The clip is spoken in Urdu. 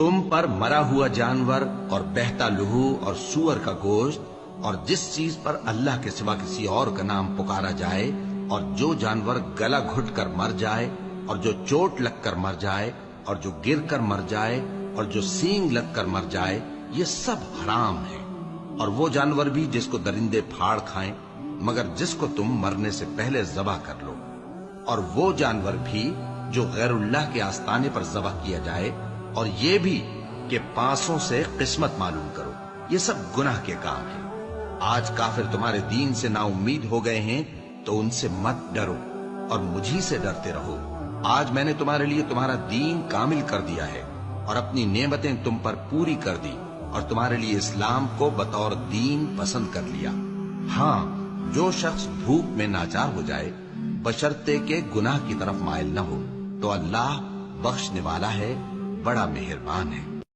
تم پر مرا ہوا جانور اور بہتا لہو اور سور کا گوشت اور جس چیز پر اللہ کے سوا کسی اور کا نام پکارا جائے اور جو جانور گلا گھٹ کر مر جائے اور جو چوٹ لگ کر مر جائے اور جو گر کر مر جائے اور جو سینگ لگ کر مر جائے، یہ سب حرام ہے۔ اور وہ جانور بھی جس کو درندے پھاڑ کھائیں، مگر جس کو تم مرنے سے پہلے ذبح کر لو۔ اور وہ جانور بھی جو غیر اللہ کے آستانے پر ذبح کیا جائے، اور یہ بھی کہ پانسوں سے قسمت معلوم کرو، یہ سب گناہ کے کام ہیں۔ آج کافر تمہارے دین سے نا امید ہو گئے ہیں تو ان سے مت ڈرو اور مجھی سے ڈرتے رہو۔ آج میں نے تمہارے لیے تمہارا دین کامل کر دیا ہے اور اپنی نعمتیں تم پر پوری کر دی اور تمہارے لیے اسلام کو بطور دین پسند کر لیا۔ ہاں، جو شخص بھوک میں ناچار ہو جائے بشرطے کہ گناہ کی طرف مائل نہ ہو تو اللہ بخشنے والا ہے، بڑا مہربان ہے۔